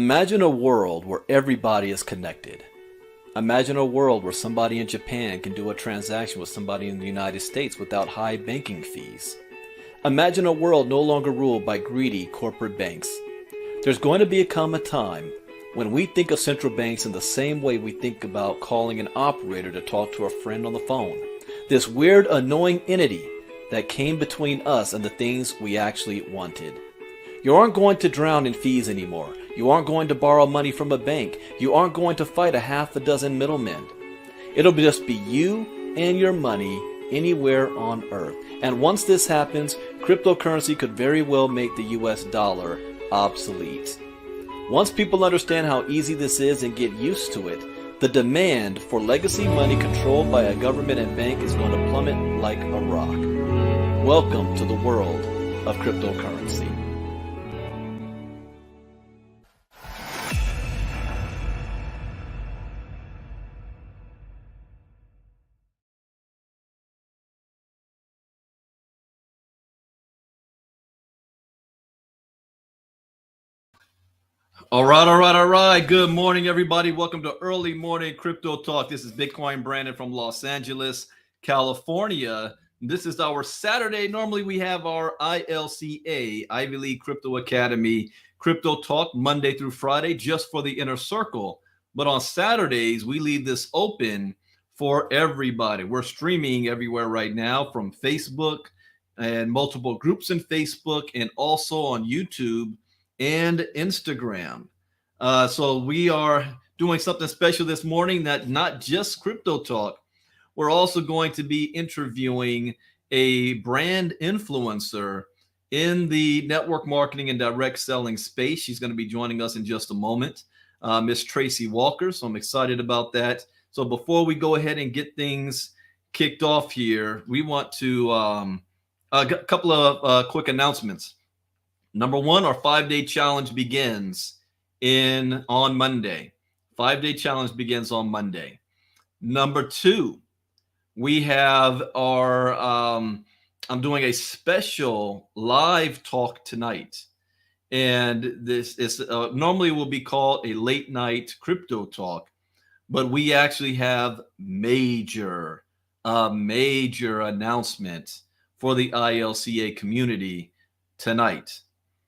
Imagine a world where everybody is connected. Imagine a world where somebody in Japan can do a transaction with somebody in the United States without high banking fees. Imagine a world no longer ruled by greedy corporate banks. There's going to come a time when we think of central banks in the same way we think about calling an operator to talk to a friend on the phone. This weird, annoying entity that came between us and the things we actually wanted. You aren't going to drown in fees anymore. You aren't going to borrow money from a bank. You aren't going to fight a half a dozen middlemen. It'll just be you and your money anywhere on earth. And once this happens, cryptocurrency could very well make the US dollar obsolete. Once people understand how easy this is and get used to it, the demand for legacy money controlled by a government and bank is going to plummet like a rock. Welcome to the world of cryptocurrency. All right. Good morning, everybody. Welcome to Early Morning Crypto Talk. This is Bitcoin Brandon from Los Angeles, California. This is our Saturday. Normally, we have our ILCA, Ivy League Crypto Academy, Crypto Talk, Monday through Friday, just for the inner circle. But on Saturdays, we leave this open for everybody. We're streaming everywhere right now from Facebook and multiple groups in Facebook and also on YouTube and Instagram. So we are doing something special this morning, that not just crypto talk. We're also going to be interviewing a brand influencer in the network marketing and direct selling space. She's going to be joining us in just a moment, Miss Tracey Walker. So I'm excited about that. So before we go ahead and get things kicked off here, we want to a couple of quick announcements. Number one, our 5-day challenge begins on Monday. 5-day challenge begins on Monday. Number two, we have our, I'm doing a special live talk tonight. And this is normally will be called a late night crypto talk, but we actually have major announcement for the ILCA community tonight.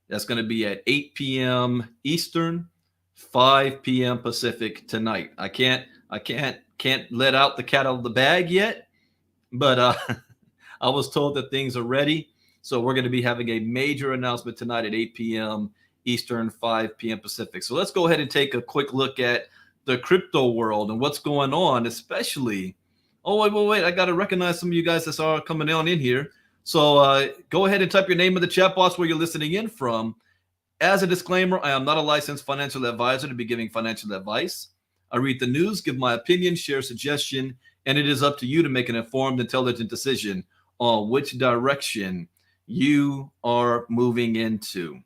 That's going to be at 8 p.m. Eastern, 5 p.m. Pacific tonight. I can't let out the cat out of the bag yet, but I was told that things are ready. So we're going to be having a major announcement tonight at 8 p.m. Eastern, 5 p.m. Pacific. So let's go ahead and take a quick look at the crypto world and what's going on, especially. Oh, wait. I got to recognize some of you guys that are coming on in here. So go ahead and type your name in the chat box where you're listening in from. As a disclaimer, I am not a licensed financial advisor to be giving financial advice. I read the news, give my opinion, share suggestion, and it is up to you to make an informed, intelligent decision on which direction you are moving into.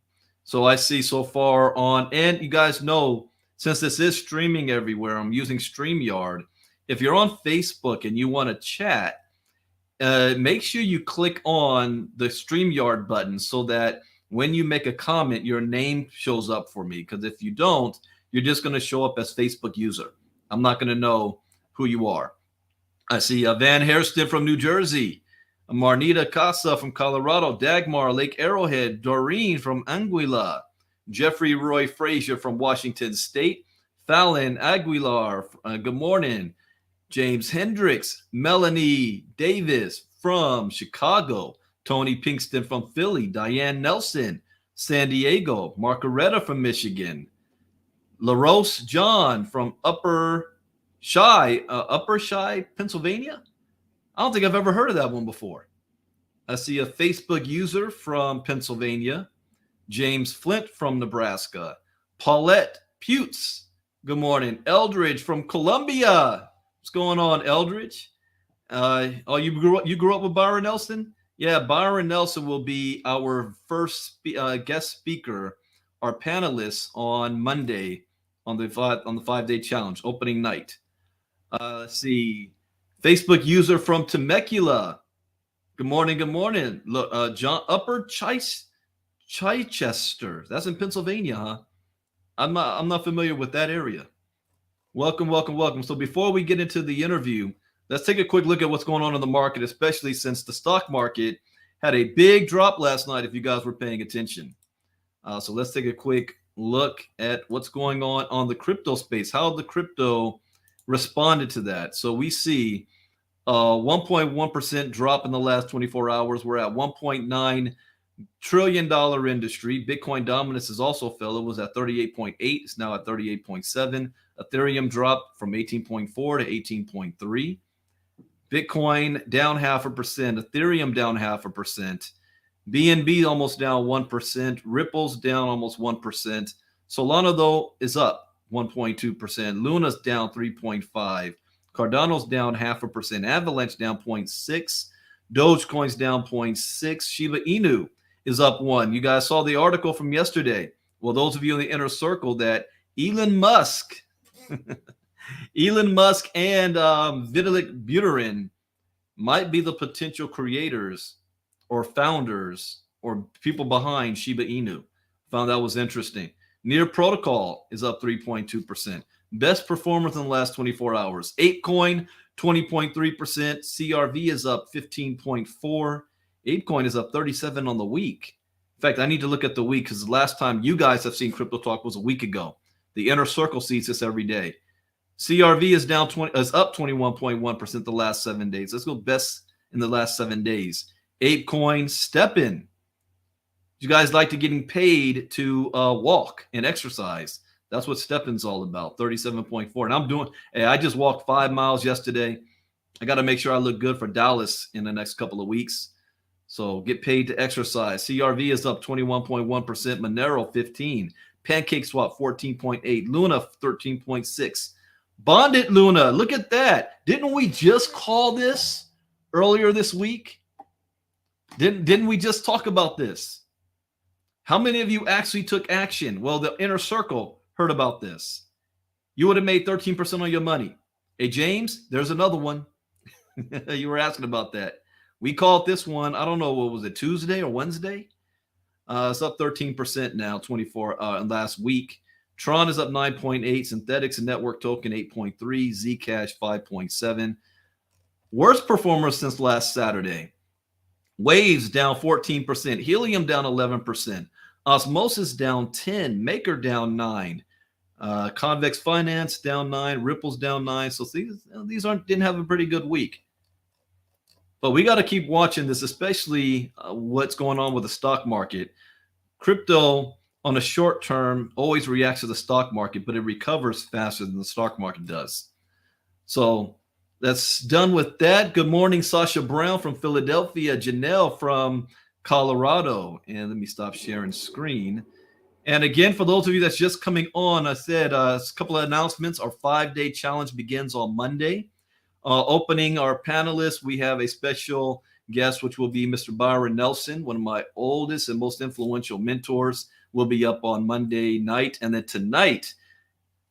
So I see so far and you guys know, since this is streaming everywhere, I'm using StreamYard. If you're on Facebook and you want to chat, make sure you click on the StreamYard button so that when you make a comment, your name shows up for me. Because if you don't, you're just going to show up as Facebook user. I'm not going to know who you are. I see Van Hairston from New Jersey, Marnita Casa from Colorado, Dagmar, Lake Arrowhead, Doreen from Anguilla, Jeffrey Roy Frazier from Washington State, Fallon Aguilar, good morning. James Hendricks, Melanie Davis from Chicago, Tony Pinkston from Philly, Diane Nelson, San Diego, Margaretta from Michigan, LaRose John from Upper Shy, Pennsylvania. I don't think I've ever heard of that one before. I see a Facebook user from Pennsylvania, James Flint from Nebraska, Paulette Putz, good morning, Eldridge from Columbia. What's going on, Eldridge? You grew up with Byron Nelson? Yeah, Byron Nelson will be our first guest speaker, our panelist on Monday on the 5-day challenge opening night. Let's see, Facebook user from Temecula. Good morning. Look, John Upper Chichester. That's in Pennsylvania, huh? I'm not familiar with that area. Welcome, welcome, welcome. So before we get into the interview, let's take a quick look at what's going on in the market, especially since the stock market had a big drop last night, if you guys were paying attention. So let's take a quick look at what's going on the crypto space, how the crypto responded to that. So we see 1.1% drop in the last 24 hours. We're at $1.9 trillion industry. Bitcoin dominance has also fell. It was at 38.8. It's now at 38.7. Ethereum dropped from 18.4 to 18.3. Bitcoin down 0.5%. Ethereum down 0.5%. BNB almost down 1%. Ripple's down almost 1%. Solana, though, is up 1.2%. Luna's down 3.5%. Cardano's down 0.5%. Avalanche down 0.6%. Dogecoin's down 0.6%. Shiba Inu is up 1%. You guys saw the article from yesterday. Well, those of you in the inner circle, that Elon Musk and Vitalik Buterin might be the potential creators or founders or people behind Shiba Inu. Found that was interesting. Near Protocol is up 3.2%. Best performance in the last 24 hours. ApeCoin, 20.3%. CRV is up 15.4%. ApeCoin is up 37 on the week. In fact, I need to look at the week because the last time you guys have seen Crypto Talk was a week ago. The inner circle sees this every day. CRV is up 21.1% the last 7 days. Let's go best in the last 7 days. ApeCoin, Steppen. You guys like to getting paid to walk and exercise. That's what Steppen's all about, 37.4. And I just walked 5 miles yesterday. I got to make sure I look good for Dallas in the next couple of weeks. So get paid to exercise. CRV is up 21.1%. Monero, 15. PancakeSwap, 14.8. Luna, 13.6. Bonded Luna, look at that. Didn't we just call this earlier this week? Didn't we just talk about this? How many of you actually took action? Well, the inner circle heard about this. You would have made 13% on your money. Hey, James, there's another one. You were asking about that. We called this one, I don't know, what was it, Tuesday or Wednesday? It's up 13% now, 24 last week. Tron is up 9.8. Synthetics and Network Token 8.3. Zcash 5.7. Worst performers since last Saturday. Waves down 14%. Helium down 11%. Osmosis down 10. Maker down 9. Convex Finance down 9. Ripple's down 9. So these didn't have a pretty good week. But we got to keep watching this, especially what's going on with the stock market. Crypto on a short term always reacts to the stock market, but it recovers faster than the stock market does. So that's done with that. Good morning, Sasha Brown from Philadelphia, Janelle from Colorado. And let me stop sharing screen. And again, for those of you that's just coming on, I said a couple of announcements. Our 5-day challenge begins on Monday. Opening our panelists, we have a special guest, which will be Mr. Byron Nelson, one of my oldest and most influential mentors, will be up on Monday night. And then tonight,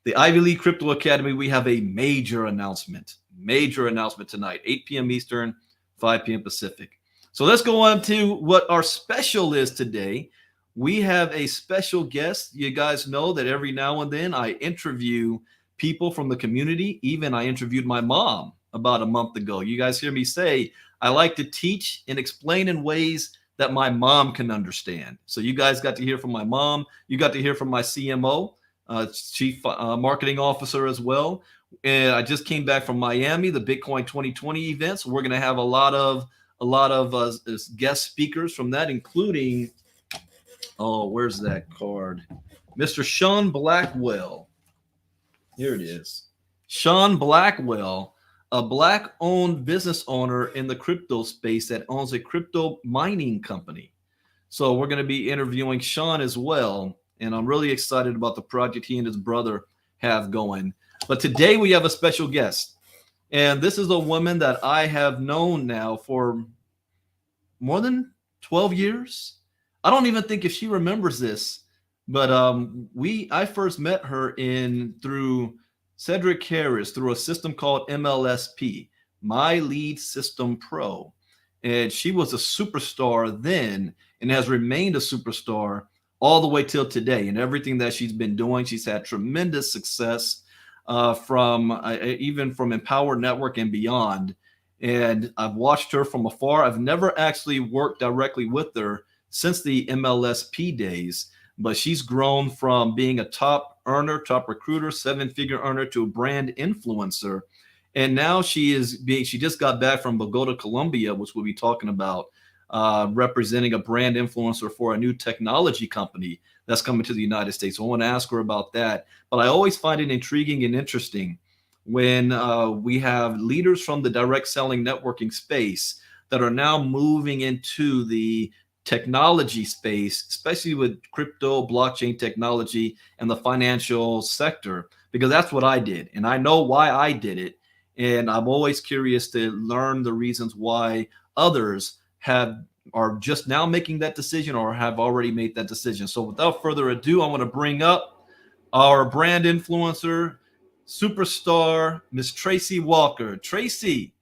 the Ivy League Crypto Academy, we have a major announcement tonight, 8 p.m. Eastern, 5 p.m. Pacific. So let's go on to what our special is today. We have a special guest. You guys know that every now and then I interview people from the community. Even I interviewed my mom about a month ago. You guys hear me say, I like to teach and explain in ways that my mom can understand. So you guys got to hear from my mom. You got to hear from my CMO, Chief Marketing Officer as well. And I just came back from Miami, the Bitcoin 2020 event. So we're going to have a lot of guest speakers from that, including, where's that card? Mr. Sean Blackwell. Here it is. Sean Blackwell, a Black-owned business owner in the crypto space that owns a crypto mining company. So we're going to be interviewing Sean as well. And I'm really excited about the project he and his brother have going. But today we have a special guest. And this is a woman that I have known now for more than 12 years. I don't even think if she remembers this, but I first met her through Cedric Harris, through a system called MLSP, My Lead System Pro. And she was a superstar then and has remained a superstar all the way till today. And everything that she's been doing, she's had tremendous success from even from Empower Network and beyond. And I've watched her from afar. I've never actually worked directly with her since the MLSP days, but she's grown from being a top earner, top recruiter, seven-figure earner to a brand influencer. And now she just got back from Bogota, Colombia, which we'll be talking about, representing a brand influencer for a new technology company that's coming to the United States. So I want to ask her about that. But I always find it intriguing and interesting when we have leaders from the direct selling networking space that are now moving into the technology space, especially with crypto, blockchain technology, and the financial sector, because that's what I did. And I know why I did it. And I'm always curious to learn the reasons why others are just now making that decision or have already made that decision. So without further ado, I want to bring up our brand influencer, superstar, Miss Tracey Walker. Tracey,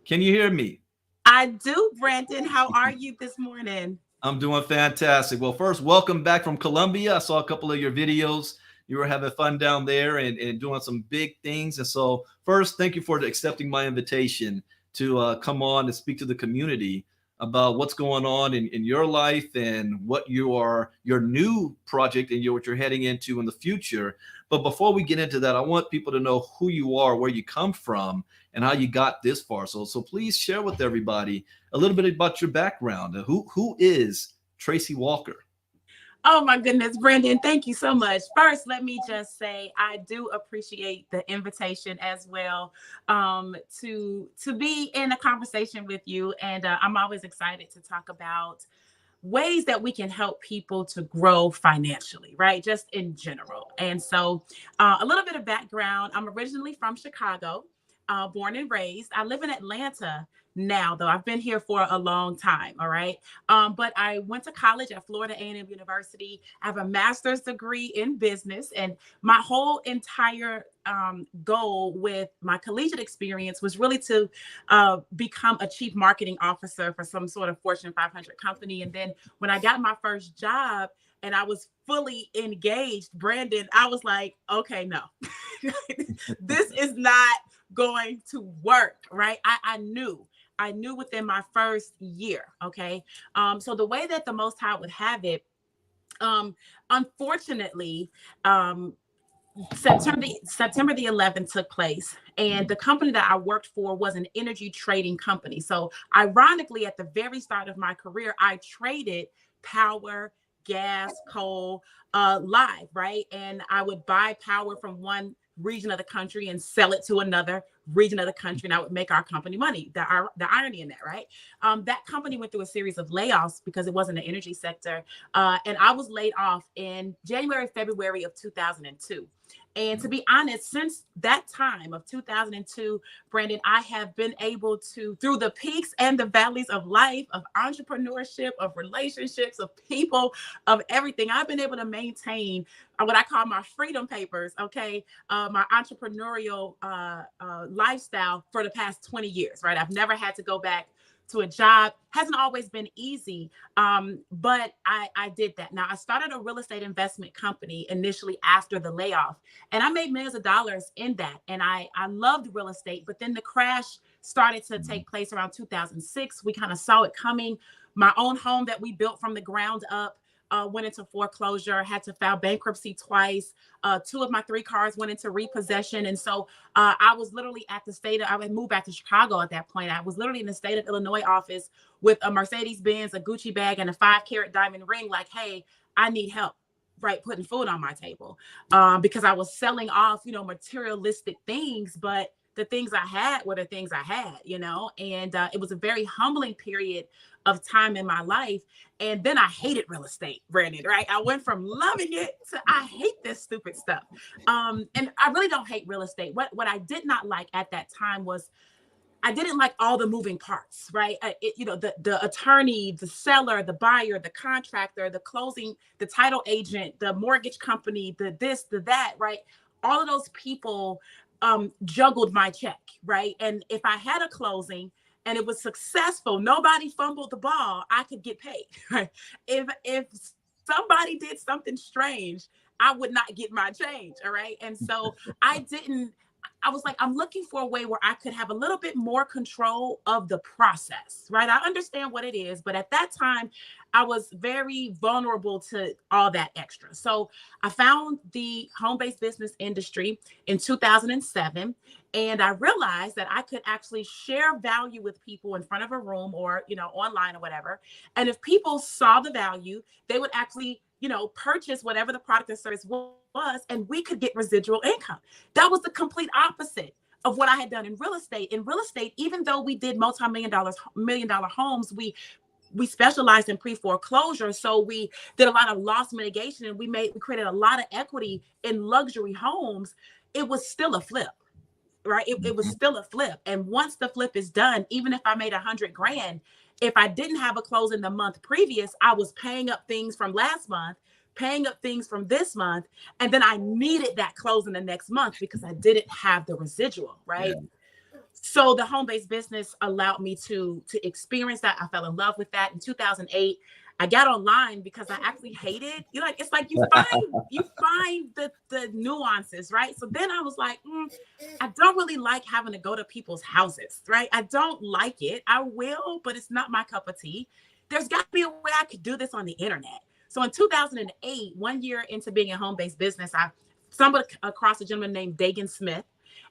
can you hear me? I do, Brandon. How are you this morning? I'm doing fantastic. Well, first, welcome back from Colombia. I saw a couple of your videos. You were having fun down there and doing some big things. And so, first, thank you for accepting my invitation to come on and speak to the community about what's going on in your life and what your new project and what you're heading into in the future. But before we get into that, I want people to know who you are, where you come from, and how you got this far. So please share with everybody a little bit about your background. Who is Tracey Walker? Oh my goodness, Brandon, thank you so much. First, let me just say I do appreciate the invitation as well, to be in a conversation with you. And I'm always excited to talk about ways that we can help people to grow financially, right? Just in general. And so a little bit of background. I'm originally from Chicago, born and raised. I live in Atlanta now, though. I've been here for a long time, all right? But I went to college at Florida A&M University. I have a master's degree in business, and my whole entire goal with my collegiate experience was really to become a chief marketing officer for some sort of Fortune 500 company. And then when I got my first job and I was fully engaged, Brandon, I was like, okay, no, this is not going to work, right? I knew within my first year, okay? So the way that the Most High would have it, unfortunately, September the 11th took place, and the company that I worked for was an energy trading company. So ironically, at the very start of my career, I traded power, gas, coal, live, right? And I would buy power from one region of the country and sell it to another region of the country, and I would make our company money. The irony in that, right? That company went through a series of layoffs because it wasn't an energy sector, and I was laid off in January, February of 2002. And to be honest, since that time of 2002, Brandon, I have been able to, through the peaks and the valleys of life, of entrepreneurship, of relationships, of people, of everything, I've been able to maintain what I call my freedom papers, okay, my entrepreneurial lifestyle for the past 20 years, right? I've never had to go back to a job. Hasn't always been easy, but I did that. Now, I started a real estate investment company initially after the layoff, and I made millions of dollars in that. And I loved real estate, but then the crash started to take place around 2006. We kind of saw it coming. My own home that we built from the ground up went into foreclosure, had to file bankruptcy twice. Two of my three cars went into repossession. And so I was literally I had moved back to Chicago at that point. I was literally in the state of Illinois office with a Mercedes-Benz, a Gucci bag, and a 5-carat diamond ring. Like, hey, I need help, right? Putting food on my table, because I was selling off, materialistic things, but the things I had were the things I had, and it was a very humbling period of time in my life. And then I hated real estate, Brandon, right? I went from loving it to I hate this stupid stuff. And I really don't hate real estate. What I did not like at that time was I didn't like all the moving parts, right? The attorney, the seller, the buyer, the contractor, the closing, the title agent, the mortgage company, the this, the that, right? All of those people juggled my check, right? And if I had a closing and it was successful, nobody fumbled the ball, I could get paid, right? If somebody did something strange, I would not get my change. All right. And so I was like, I'm looking for a way where I could have a little bit more control of the process, right? I understand what it is, but at that time, I was very vulnerable to all that extra. So I found the home-based business industry in 2007, and I realized that I could actually share value with people in front of a room or, online or whatever. And if people saw the value, they would actually, purchase whatever the product or service was, and we could get residual income. That was the complete opposite of what I had done in real estate. In real estate, even though we did million dollar homes, we specialized in pre-foreclosure. So we did a lot of loss mitigation, and we created a lot of equity in luxury homes. It was still a flip, right? It was still a flip. And once the flip is done, even if I made $100,000, if I didn't have a close in the month previous, I was paying up things from last month, paying up things from this month. And then I needed that close in the next month because I didn't have the residual, right? Yeah. So the home-based business allowed me to experience that. I fell in love with that in 2008. I got online because I actually hated, it's like you find the nuances, right? So then I was like, I don't really like having to go to people's houses, right? I don't like it. I will, but it's not my cup of tea. There's got to be a way I could do this on the internet. So in 2008, 1 year into being a home-based business, I stumbled across a gentleman named Dagan Smith.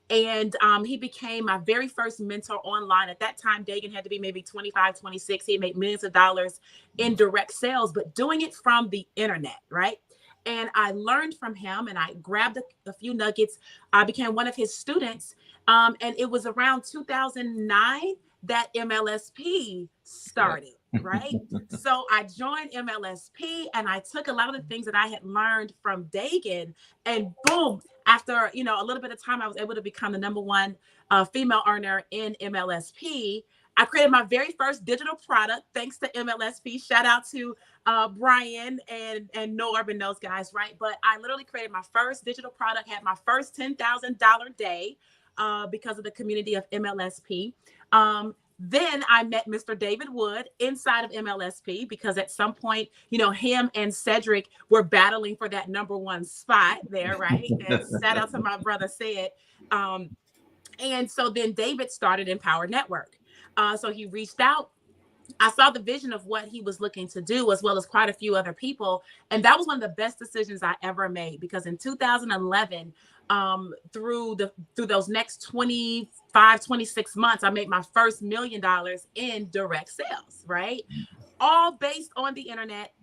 And he became my very first mentor online. At that time, Dagan had to be maybe 25, 26. He had made millions of dollars in direct sales, but doing it from the internet, right? And I learned from him, and I grabbed a few nuggets. I became one of his students. And it was around 2009 that MLSP started, right? So I joined MLSP, and I took a lot of the things that I had learned from Dagan, and boom, after a little bit of time, I was able to become the #1 female earner in MLSP. I created my very first digital product thanks to MLSP. Shout out to Brian and Norb and those guys, right? But I literally created my first digital product, had my first $10,000 day because of the community of MLSP. Then I met Mr. David Wood inside of MLSP because at some point, him and Cedric were battling for that #1 spot there, right? And shout out to my brother Sid. And so then David started Empower Network. So he reached out. I saw the vision of what he was looking to do, as well as quite a few other people. And that was one of the best decisions I ever made, because in 2011, through those next 25, 26 months, I made my first $1 million in direct sales, right? All based on the internet,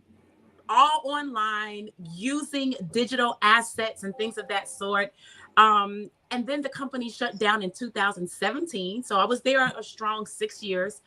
all online, using digital assets and things of that sort. And then the company shut down in 2017. So I was there a strong 6 years.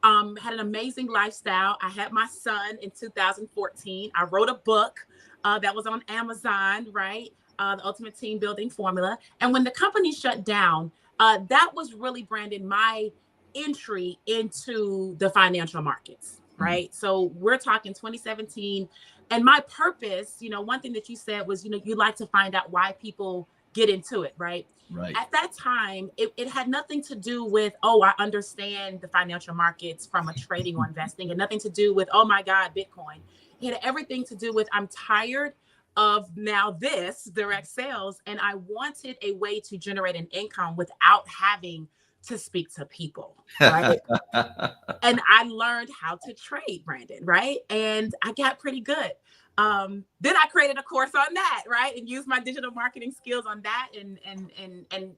Had an amazing lifestyle. I had my son in 2014. I wrote a book that was on Amazon, right? The Ultimate Team Building Formula. And when the company shut down, that was really, Brandon, my entry into the financial markets, right? Mm-hmm. So we're talking 2017. And my purpose, one thing that you said was, you like to find out why people get into it, right? Right. At that time, it had nothing to do with, I understand the financial markets from a trading or investing, and nothing to do with, oh my God, Bitcoin. It had everything to do with, I'm tired of now this direct sales, and I wanted a way to generate an income without having to speak to people, right? And I learned how to trade, Brandon, right? And I got pretty good. Then I created a course on that, right? And used my digital marketing skills on that, and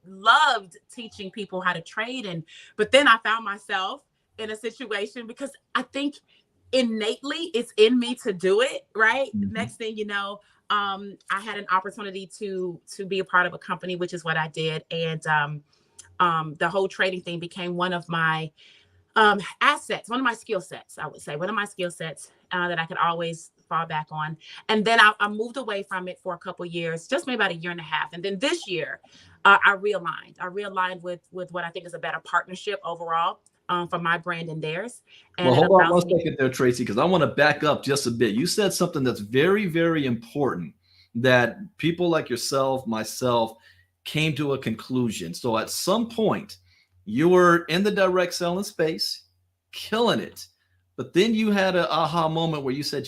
loved teaching people how to trade. But then I found myself in a situation, because I think innately it's in me to do it, right? Mm-hmm. Next thing you know, I had an opportunity to be a part of a company, which is what I did. And the whole trading thing became one of my assets, one of my skill sets, I would say, one of my skill sets that I could always fall back on. And then I moved away from it for a couple of years, just maybe about 1.5 years. And then this year, I realigned with what I think is a better partnership overall for my brand and theirs. And well, hold on one second there, Tracey, because I want to back up just a bit. You said something that's very, very important, that people like yourself, myself, came to a conclusion. So at some point, you were in the direct selling space, killing it. But then you had an aha moment where you said,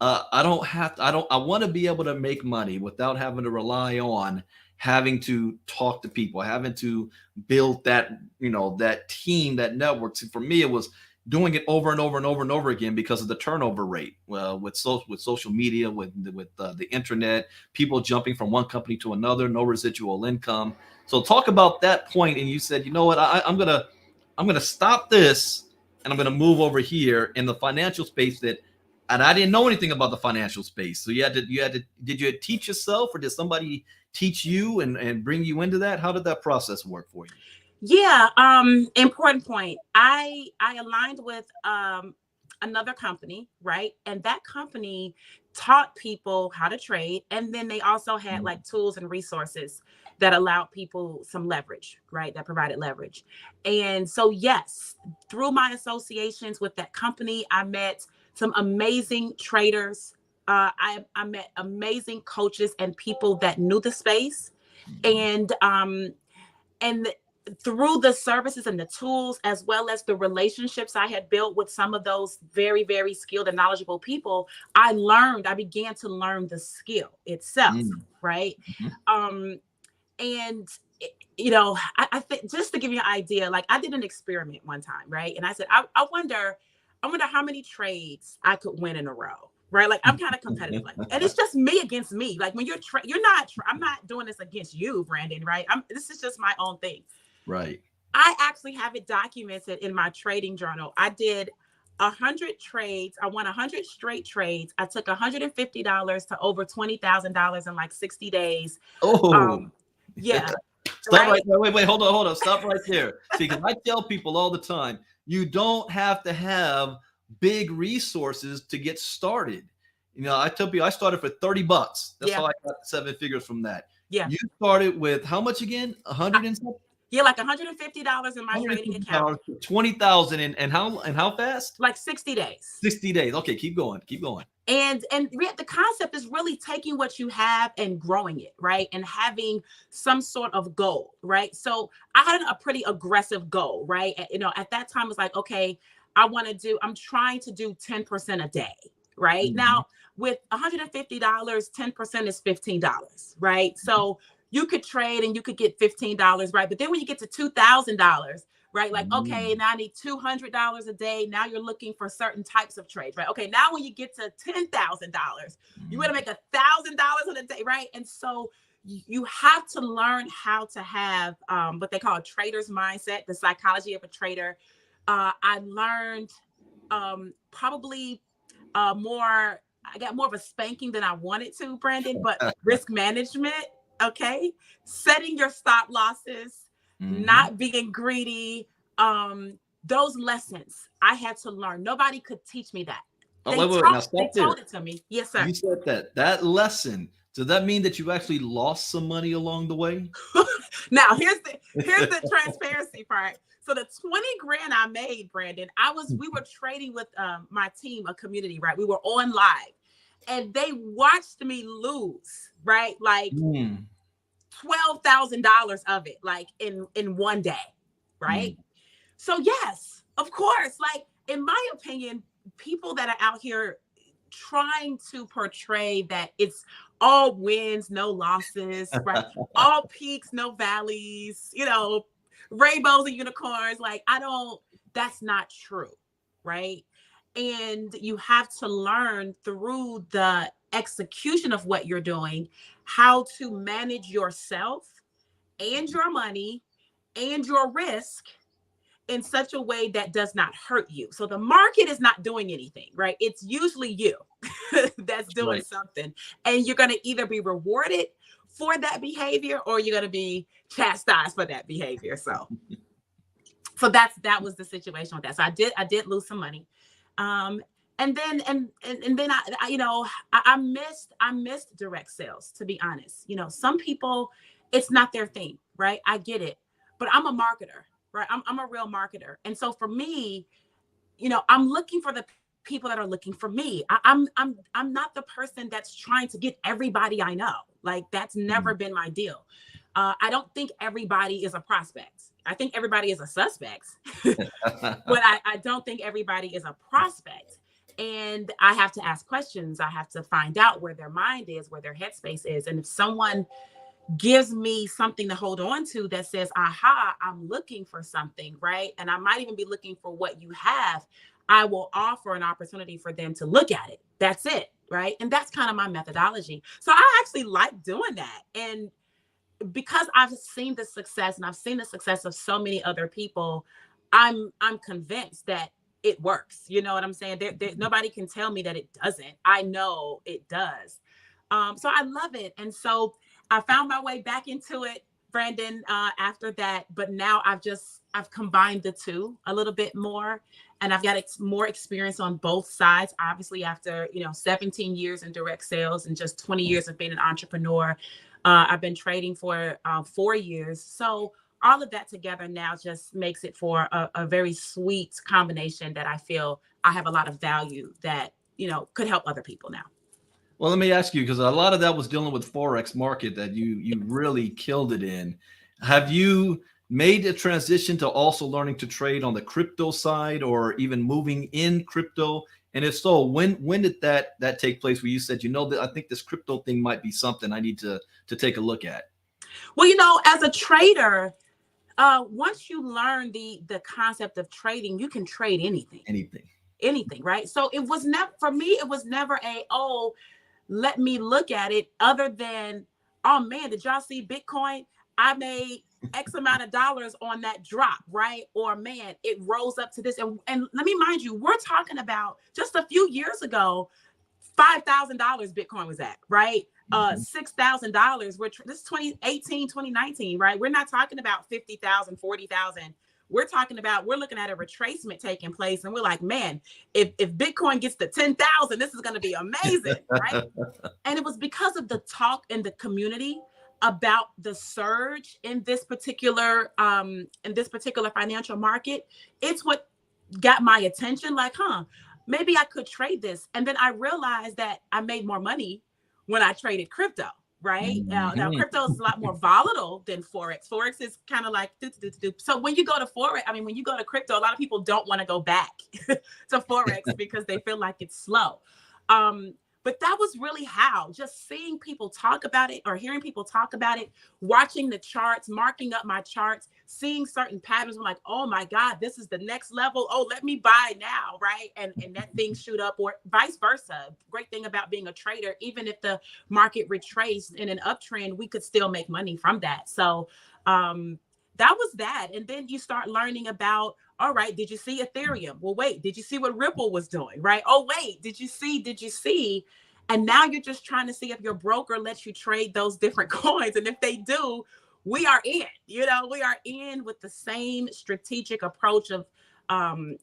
I don't have to, I want to be able to make money without having to rely on having to talk to people, having to build that, that team, that network. So for me, it was doing it over and over and over and over again because of the turnover rate. Well, with social media, with the internet, people jumping from one company to another, no residual income. So talk about that point. And you said, you know what, I'm gonna stop this and I'm gonna move over here in the financial space and I didn't know anything about the financial space. So did you teach yourself, or did somebody teach you and bring you into that? How did that process work for you? Yeah, important point. I aligned with another company, right? And that company taught people how to trade, and then they also had like tools and resources that allowed people some leverage, right? That provided leverage. And so yes, through my associations with that company, I met some amazing traders. I met amazing coaches and people that knew the space, and through the services and the tools, as well as the relationships I had built with some of those very, very skilled and knowledgeable people, I began to learn the skill itself, right? Mhm. And I think, just to give you an idea, like I did an experiment one time, right? And I said, I wonder how many trades I could win in a row, right? Like I'm kind of competitive, like, and it's just me against me. Like when I'm not doing this against you, Brandon, right? This is just my own thing. Right. I actually have it documented in my trading journal. I did 100 trades. I won 100 straight trades. I took $150 to over $20,000 in like 60 days. Oh, Yeah. stop Right. right there. Wait, hold on. Stop right there. See, because I tell people all the time, you don't have to have big resources to get started. I tell people I started for $30. That's Yeah. how I got 7 figures from that. Yeah. You started with how much again? 100 and something? Yeah, like $150 in my trading account. 20,000 and how fast? Like 60 days. 60 days. Okay, keep going. And the concept is really taking what you have and growing it, right? And having some sort of goal, right? So I had a pretty aggressive goal, right? At that time, it was like, okay, I'm trying to do 10% a day, right? Mhm. Now, with $150, 10% is $15, right? So you could trade and you could get $15, right? But then when you get to $2,000, right? Like, okay, now I need $200 a day. Now you're looking for certain types of trades, right? Okay, now when you get to $10,000, you want to make $1,000 in a day, right? And so you have to learn how to have what they call a trader's mindset, the psychology of a trader. I learned probably more. I got more of a spanking than I wanted to, Brandon, but risk management, okay? Setting your stop losses, not being greedy. Those lessons I had to learn. Nobody could teach me that. Oh, They wait. Now stop there. told it to me. Yes, sir. You said that lesson. Does that mean that you actually lost some money along the way? Now here's the transparency part. So the 20 grand I made, Brandon, we were trading with my team, a community, right? We were on live, and they watched me lose, right? Like $12,000 of it, like in one day, right? So yes, of course, like in my opinion, people that are out here trying to portray that it's all wins, no losses, right? All peaks, no valleys, rainbows and unicorns. Like, that's not true, right? And you have to learn through the execution of what you're doing how to manage yourself and your money and your risk in such a way that does not hurt you. So the market is not doing anything, right? It's usually you that's doing something. And you're going to either be rewarded for that behavior or you're going to be chastised for that behavior. So that was the situation with that. So I did lose some money. And then I missed direct sales, to be honest. Some people, it's not their thing, right? I get it. But I'm a marketer. Right. I'm a real marketer. And so for me, I'm looking for the people that are looking for me. I'm not the person that's trying to get everybody I know. Like, that's never been my deal. I don't think everybody is a prospect. I think everybody is a suspect, but I don't think everybody is a prospect. And I have to ask questions. I have to find out where their mind is, where their headspace is. And if someone gives me something to hold on to that says, aha, I'm looking for something, right? And I might even be looking for what you have, I will offer an opportunity for them to look at it. That's it, right? And that's kind of my methodology. So I actually like doing that. And because I've seen the success and I've seen the success of so many other people, I'm convinced that it works. You know what I'm saying? Nobody can tell me that it doesn't. I know it does. So I love it. And so I found my way back into it, Brandon, after that. But now I've combined the two a little bit more, and I've got more experience on both sides. Obviously, after 17 years in direct sales and just 20 years of being an entrepreneur, I've been trading for 4 years. So all of that together now just makes it for a very sweet combination that I feel I have a lot of value that could help other people now. Well, let me ask you, because a lot of that was dealing with Forex market that you really killed it in. Have you made a transition to also learning to trade on the crypto side, or even moving in crypto? And if so, when did that take place, where you said, that I think this crypto thing might be something I need to take a look at? Well, as a trader, once you learn the concept of trading, you can trade anything, right? So it was never, for me, it was never let me look at it, other than, oh man, did y'all see Bitcoin? I made X amount of dollars on that drop, right? Or man, it rose up to this. And let me mind you, we're talking about just a few years ago, $5,000 Bitcoin was at, right? $6,000. This is 2018, 2019, right? We're not talking about 50,000, 40,000. We're looking at a retracement taking place, and we're like, man, if Bitcoin gets to 10,000, this is going to be amazing, right? And it was because of the talk in the community about the surge in this particular financial market. It's what got my attention. Like, maybe I could trade this. And then I realized that I made more money when I traded crypto. Right. Now, crypto is a lot more volatile than Forex. Forex is kind of like, so when you go to when you go to crypto, a lot of people don't want to go back to Forex because they feel like it's slow. But that was really how, just seeing people talk about it, or hearing people talk about it, watching the charts, marking up my charts, seeing certain patterns. I'm like, oh my God, this is the next level. Oh, let me buy now, right? And that thing shoot up, or vice versa. Great thing about being a trader, even if the market retraced in an uptrend, we could still make money from that. So that was that. And then you start learning about, all right, did you see Ethereum? Well, wait, did you see what Ripple was doing, right? Oh, wait, did you see? And now you're just trying to see if your broker lets you trade those different coins. And if they do, we are in, we are in with the same strategic approach of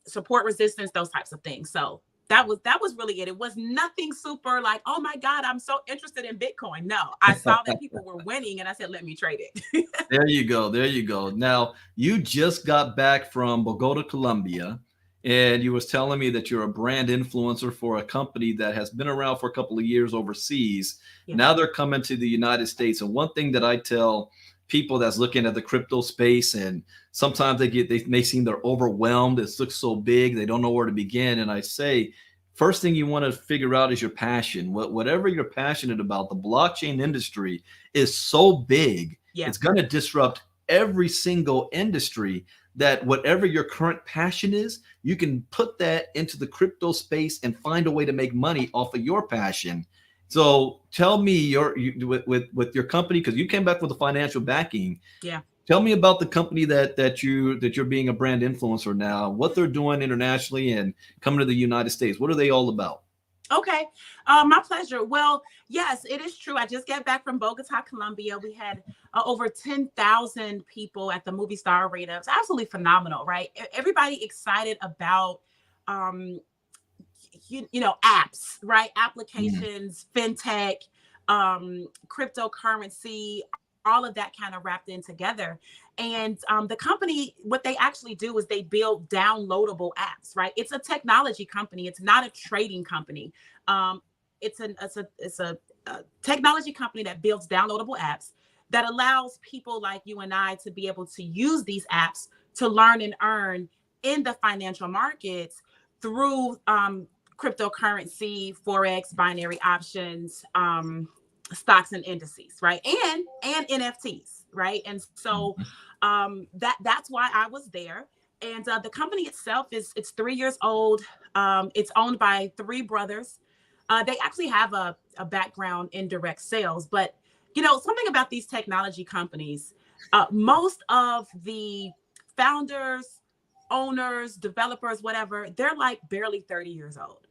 support, resistance, those types of things. So that was really it. It was nothing super like, oh my God, I'm so interested in Bitcoin. No, I saw that people were winning and I said, let me trade it. There you go. Now, you just got back from Bogota, Colombia, and you was telling me that you're a brand influencer for a company that has been around for a couple of years overseas. Yeah. Now they're coming to the United States. And one thing that I tell people that's looking at the crypto space, and sometimes they may seem they're overwhelmed. It looks so big, they don't know where to begin. And I say, first thing you want to figure out is your passion. Whatever you're passionate about, the blockchain industry is so big. Yeah. It's going to disrupt every single industry, that whatever your current passion is, you can put that into the crypto space and find a way to make money off of your passion. So tell me with your company, because you came back with a financial backing. Yeah. Tell me about the company that you're being a brand influencer now, what they're doing internationally and coming to the United States. What are they all about? Okay. My pleasure. Well, yes, it is true. I just got back from Bogota, Colombia. We had over 10,000 people at the Movie Star Arena. It was absolutely phenomenal, right? Everybody excited about, apps, right? Applications, fintech, cryptocurrency, all of that kind of wrapped in together. And the company, what they actually do is they build downloadable apps, right? It's a technology company. It's not a trading company. It's a technology company that builds downloadable apps that allows people like you and I to be able to use these apps to learn and earn in the financial markets through cryptocurrency, forex, binary options, stocks and indices, right? And NFTs, right? And so that's why I was there. And the company itself it's 3 years old. It's owned by three brothers. They actually have a background in direct sales, but something about these technology companies, most of the founders, owners, developers, whatever, they're like barely 30 years old,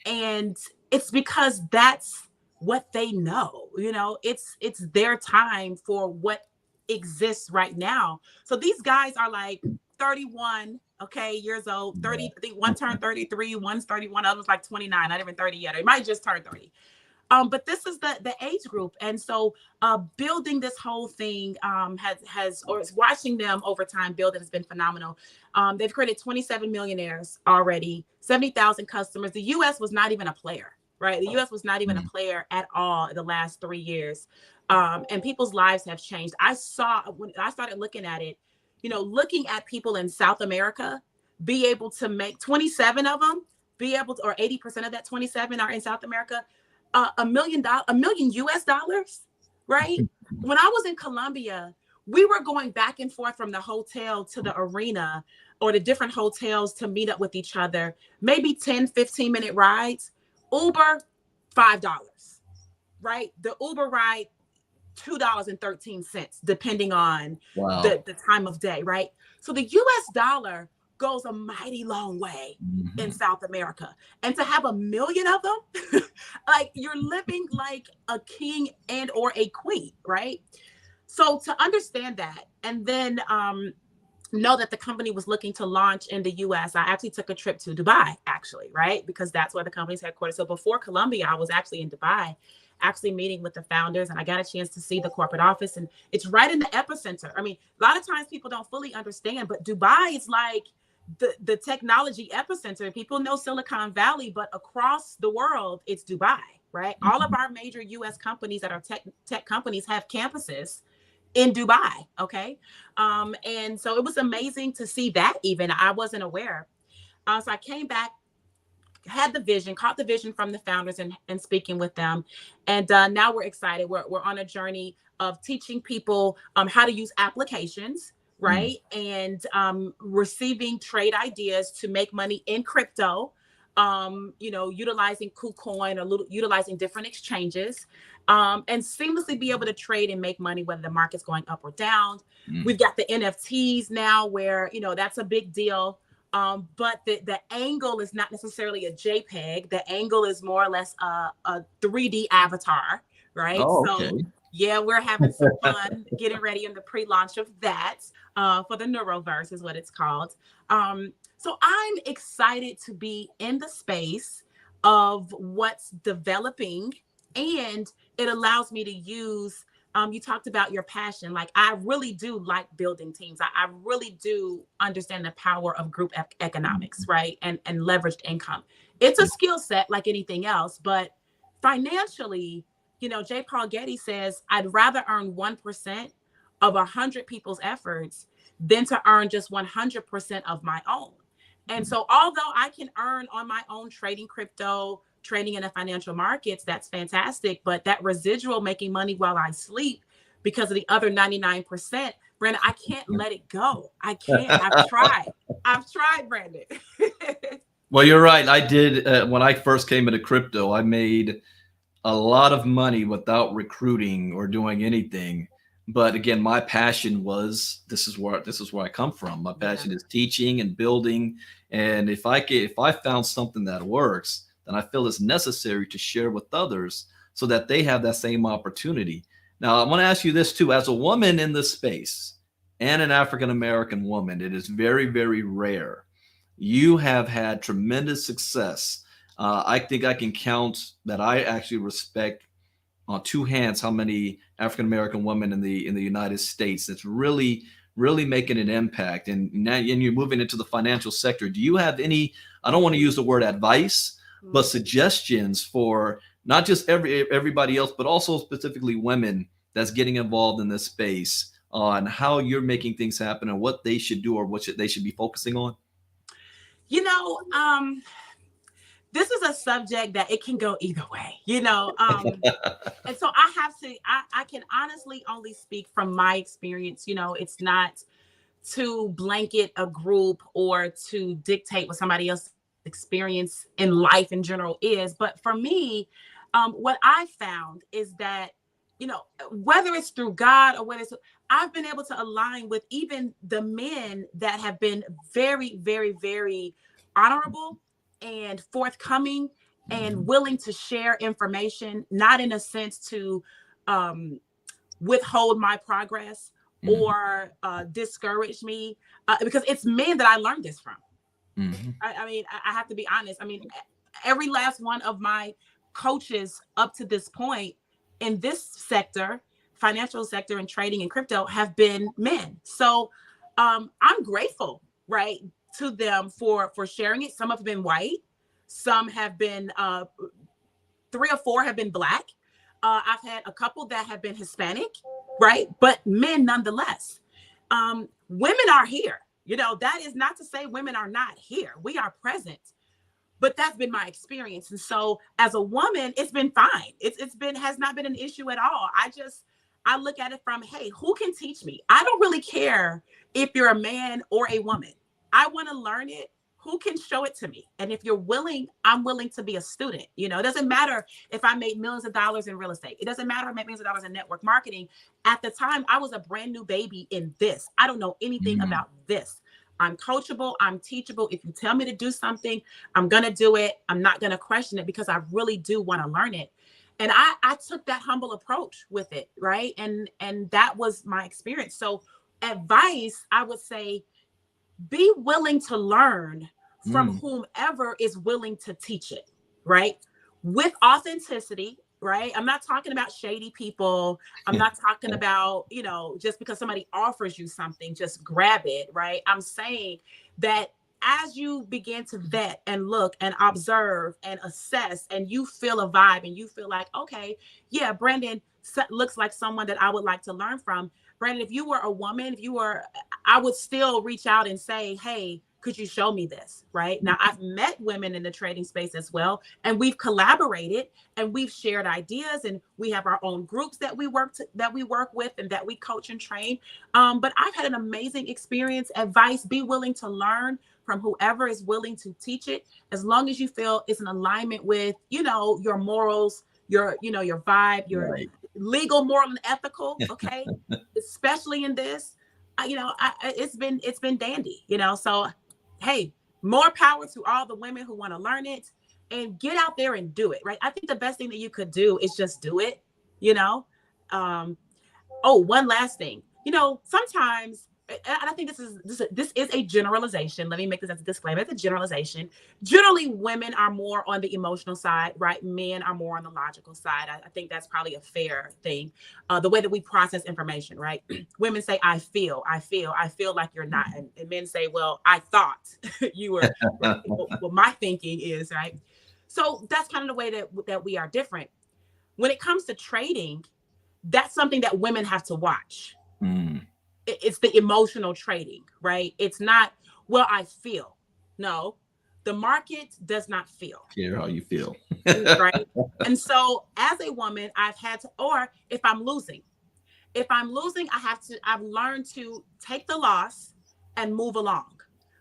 and it's because that's what they know. It's their time for what exists right now. So these guys are like 31 years old, 30. I think one turned 33, one's 31, other was like 29, not even 30 yet, or he might just turn 30. But this is the age group, and so building this whole thing has or is watching them over time build it has been phenomenal. They've created 27 millionaires already, 70,000 customers. The U.S. was not even a player, right? The U.S. was not even a player at all in the last 3 years, and people's lives have changed. I saw when I started looking at it, looking at people in South America be able to make 27 of them, be able to, or 80% of that 27 are in South America. $1 million US dollars, right? When I was in Colombia, we were going back and forth from the hotel to the arena or the different hotels to meet up with each other, maybe 10, 15-minute rides. Uber, $5, right? The Uber ride, $2.13, depending on the time of day, right? So the US dollar goes a mighty long way in South America. And to have 1 million of them, like you're living like a king and or a queen, right? So to understand that, and then know that the company was looking to launch in the US, I actually took a trip to Dubai, actually, right? Because that's where the company's headquarters. So before Colombia, I was actually in Dubai, actually meeting with the founders, and I got a chance to see the corporate office, and it's right in the epicenter. I mean, a lot of times people don't fully understand, but Dubai is like the technology epicenter. People know Silicon Valley, but across the world, it's Dubai, right? All of our major US companies that are tech companies have campuses in Dubai, okay? And so it was amazing to see that. Even I wasn't aware. So I came back, had the vision, caught the vision from the founders and speaking with them. And now we're excited. We're on a journey of teaching people how to use applications, right? And receiving trade ideas to make money in crypto, utilizing KuCoin or utilizing different exchanges, and seamlessly be able to trade and make money whether the market's going up or down. We've got the NFTs now where, that's a big deal. But the angle is not necessarily a JPEG. The angle is more or less a 3D avatar, right? Oh, okay. So yeah, we're having some fun getting ready in the pre-launch of that for the Neuroverse is what it's called. So I'm excited to be in the space of what's developing, and it allows me to use you talked about your passion. Like, I really do like building teams. I really do understand the power of group economics, right? And leveraged income. It's a skill set like anything else, but financially, J. Paul Getty says, I'd rather earn 1% of 100 people's efforts than to earn just 100% of my own. And so although I can earn on my own trading crypto, trading in the financial markets, that's fantastic. But that residual making money while I sleep because of the other 99%, Brandon, I can't let it go. I can't. I've tried, Brandon. Well, you're right. I did. When I first came into crypto, I made a lot of money without recruiting or doing anything. But again, my passion was this is where I come from. My passion is teaching and building. And if I found something that works, then I feel it's necessary to share with others so that they have that same opportunity. Now, I want to ask you this too. As a woman in this space and an African-American woman, it is very, very rare. You have had tremendous success. I think I can count that I actually respect on two hands how many African-American women in the United States that's really making an impact. And now you're moving into the financial sector. Do you have any, I don't want to use the word advice, but suggestions for not just everybody else, but also specifically women that's getting involved in this space on how you're making things happen and what they should do or they should be focusing on? this is a subject that it can go either way, you know. And so I have to, I can honestly only speak from my experience. You know, it's not to blanket a group or to dictate what somebody else's experience in life in general is. But for me, what I found is that, you know, whether it's through God or whether it's, I've been able to align with even the men that have been very, very, very honorable and forthcoming and willing to share information, not in a sense to withhold my progress or discourage me, because it's men that I learned this from. I mean, I have to be honest. I mean, every last one of my coaches up to this point in this sector, financial sector and trading and crypto, have been men. So I'm grateful, right, to them for sharing it. Some have been white, some have been 3 or 4 have been Black. I've had a couple that have been Hispanic, right? But men nonetheless. Women are here. You know, that is not to say women are not here. We are present. But that's been my experience. And so as a woman, it's been fine. It's been, has not been an issue at all. I look at it from, hey, who can teach me? I don't really care if you're a man or a woman. I want to learn it. Who can show it to me? And if you're willing, I'm willing to be a student. You know, it doesn't matter if I made millions of dollars in real estate. It doesn't matter if I made millions of dollars in network marketing. At the time, I was a brand new baby in this. I don't know anything about this. I'm coachable. I'm teachable. If you tell me to do something, I'm going to do it. I'm not going to question it because I really do want to learn it. And I took that humble approach with it. Right. And that was my experience. So advice, I would say, be willing to learn from whomever is willing to teach it, right? With authenticity, right? I'm not talking about shady people. I'm not talking about, you know, just because somebody offers you something, just grab it, right? I'm saying that as you begin to vet and look and observe and assess, and you feel a vibe and you feel like, okay, yeah, Brandon looks like someone that I would like to learn from. Brandon, if you were a woman, I would still reach out and say, hey, could you show me this? Right now, I've met women in the trading space as well, and we've collaborated and we've shared ideas, and we have our own groups that we work with and that we coach and train. But I've had an amazing experience. Advice: be willing to learn from whoever is willing to teach it, as long as you feel it's in alignment with, you know, your morals, your vibe, your legal, moral, and ethical. Okay, especially in this, it's been dandy. You know, so hey, more power to all the women who want to learn it and get out there and do it. Right. I think the best thing that you could do is just do it. You know. One last thing. You know, sometimes. And I think this is a generalization. Let me make this as a disclaimer. It's a generalization. Generally, women are more on the emotional side, right? Men are more on the logical side. I think that's probably a fair thing. The way that we process information, right? Women say, I feel like you're not. And men say, well, I thought you were. Right? Well, my thinking is, right? So that's kind of the way that we are different. When it comes to trading, that's something that women have to watch. It's the emotional trading, right? It's not, well, I feel. No, the market does not feel. Care how you feel. Right. And so as a woman, I've had to, or if I'm losing, I've learned to take the loss and move along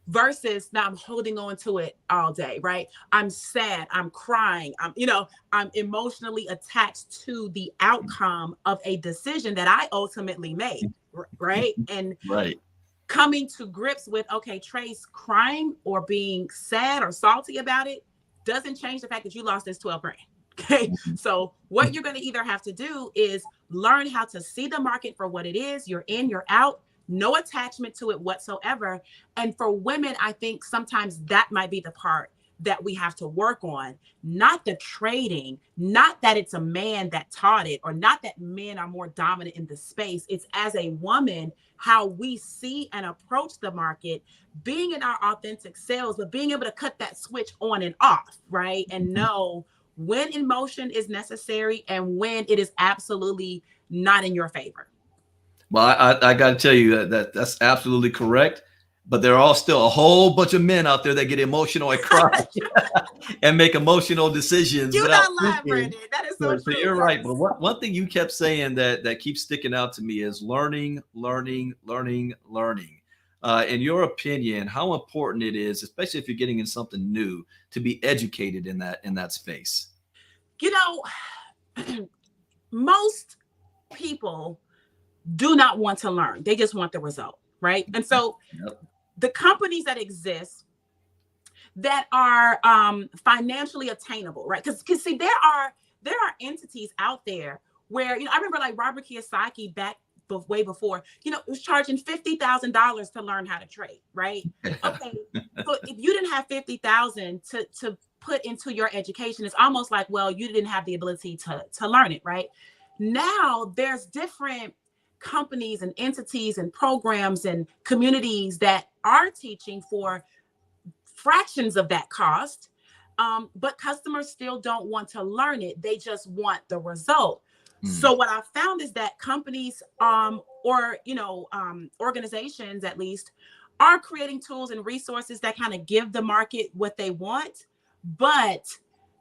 versus now I'm holding on to it all day, right? I'm sad, I'm crying, I'm emotionally attached to the outcome of a decision that I ultimately made. Right. And coming to grips with, okay, Trace, crying or being sad or salty about it doesn't change the fact that you lost this 12 grand. Okay. So what you're going to either have to do is learn how to see the market for what it is. You're in, you're out, no attachment to it whatsoever. And for women, I think sometimes that might be the part that we have to work on, not the trading, not that it's a man that taught it, or not that men are more dominant in the space. It's as a woman, how we see and approach the market, being in our authentic selves, but being able to cut that switch on and off, right? And know when emotion is necessary and when it is absolutely not in your favor. Well, I got to tell you that's absolutely correct. but there are still a whole bunch of men out there that get emotional and cry and make emotional decisions You're without not lying, thinking. Brandon. That is so So true. you're right. Yes. But one thing you kept saying that keeps sticking out to me is learning, learning, learning, learning. In your opinion, how important it is, especially if you're getting in something new, to be educated in that space. You know, most people do not want to learn. They just want the result, right? And so Yep. the companies that exist that are financially attainable, right? Because see, there are entities out there where, I remember like Robert Kiyosaki back way before, was charging $50,000 to learn how to trade, right? Okay, so if you didn't have 50,000 to put into your education, it's almost like, well, you didn't have the ability to learn it, right? Now there's different companies and entities and programs and communities that are teaching for fractions of that cost, but customers still don't want to learn it. They just want the result. So what I found is that companies or organizations at least are creating tools and resources that kind of give the market what they want, but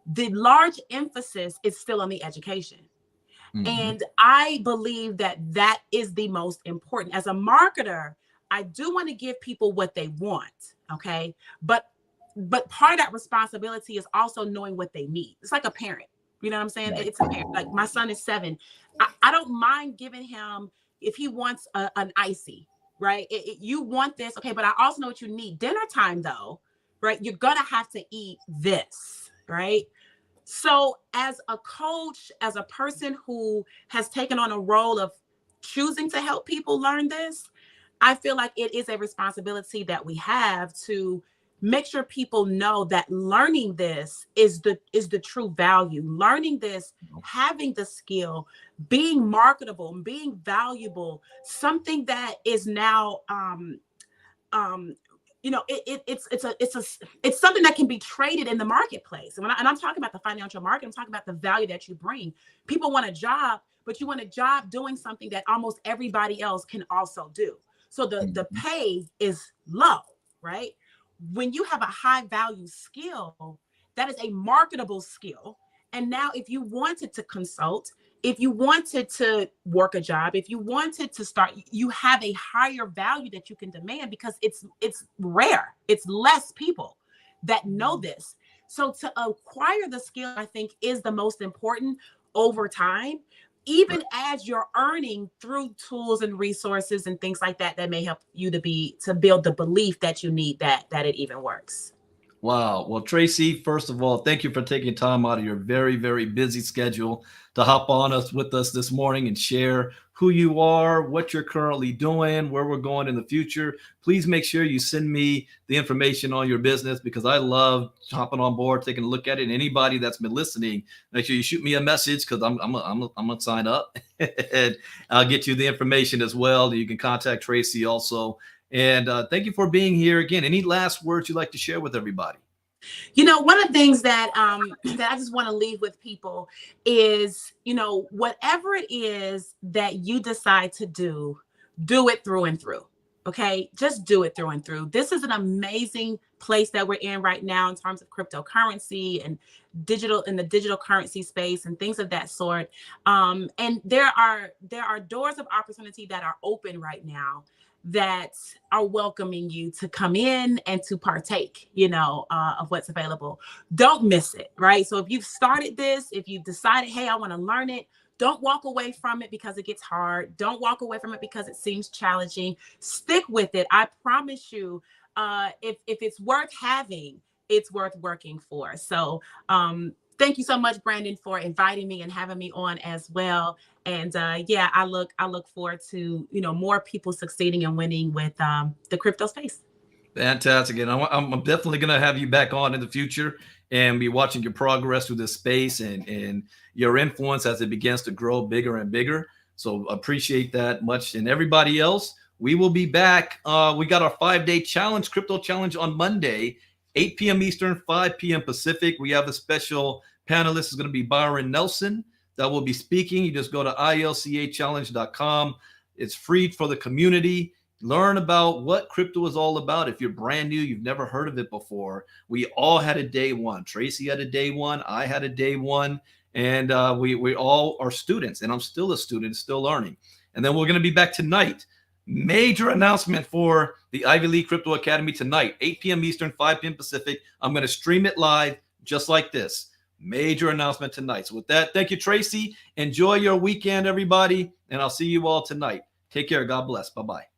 the large emphasis is still on the education. And I believe that that is the most important. As a marketer, I do want to give people what they want, okay? But part of that responsibility is also knowing what they need. It's like a parent. You know what I'm saying? Right. It's a parent. Like my son is 7. I don't mind giving him if he wants an icy, right? You want this, okay? But I also know what you need. Dinner time, though, right? You're gonna have to eat this, right? So, as a coach, as a person who has taken on a role of choosing to help people learn this, I feel like it is a responsibility that we have to make sure people know that learning this is the true value. Learning this, having the skill, being marketable, being valuable, something that is now it's something that can be traded in the marketplace. And I'm talking about the financial market, I'm talking about the value that you bring. People want a job, but you want a job doing something that almost everybody else can also do. So the pay is low, right? When you have a high value skill, that is a marketable skill. And now if you wanted to consult, if you wanted to work a job, if you wanted to start, you have a higher value that you can demand because it's rare. It's less people that know this. So to acquire the skill, I think, is the most important over time, even as you're earning through tools and resources and things like that may help you to build the belief that you need that it even works. Wow. Well, Tracey, first of all, thank you for taking time out of your very, very busy schedule to hop on us with us this morning and share who you are, what you're currently doing, where we're going in the future. Please make sure you send me the information on your business because I love hopping on board, taking a look at it. And anybody that's been listening, make sure you shoot me a message because I'm gonna sign up and I'll get you the information as well. You can contact Tracey also. And thank you for being here again. Any last words you'd like to share with everybody? One of the things that that I just want to leave with people is, whatever it is that you decide to do it through and through. Okay, just do it through and through. This is an amazing place that we're in right now in terms of cryptocurrency and the digital currency space and things of that sort. And there are doors of opportunity that are open right now that are welcoming you to come in and to partake, of what's available. Don't miss it, right? So if you've started this, if you've decided, hey, I want to learn it, don't walk away from it because it gets hard. Don't walk away from it because it seems challenging. Stick with it. I promise you, if it's worth having, it's worth working for. So thank you so much, Brandon, for inviting me and having me on as well. And I look forward to more people succeeding and winning with the crypto space. Fantastic. And I'm definitely going to have you back on in the future and be watching your progress through this space and your influence as it begins to grow bigger and bigger. So appreciate that much. And everybody else, we will be back. We got our 5-day challenge, crypto challenge on Monday, 8 p.m. Eastern, 5 p.m. Pacific. We have a special panelist is going to be Byron Nelson that will be speaking. You just go to ilcachallenge.com. It's free for the community. Learn about what crypto is all about. If you're brand new, you've never heard of it before. We all had a day one. Tracey had a day one. I had a day one. And we all are students. And I'm still a student, still learning. And then we're going to be back tonight. Major announcement for the Ivy League Crypto Academy tonight, 8 p.m. Eastern, 5 p.m. Pacific. I'm going to stream it live just like this. Major announcement tonight. So with that, thank you, Tracey. Enjoy your weekend, everybody. And I'll see you all tonight. Take care. God bless. Bye-bye.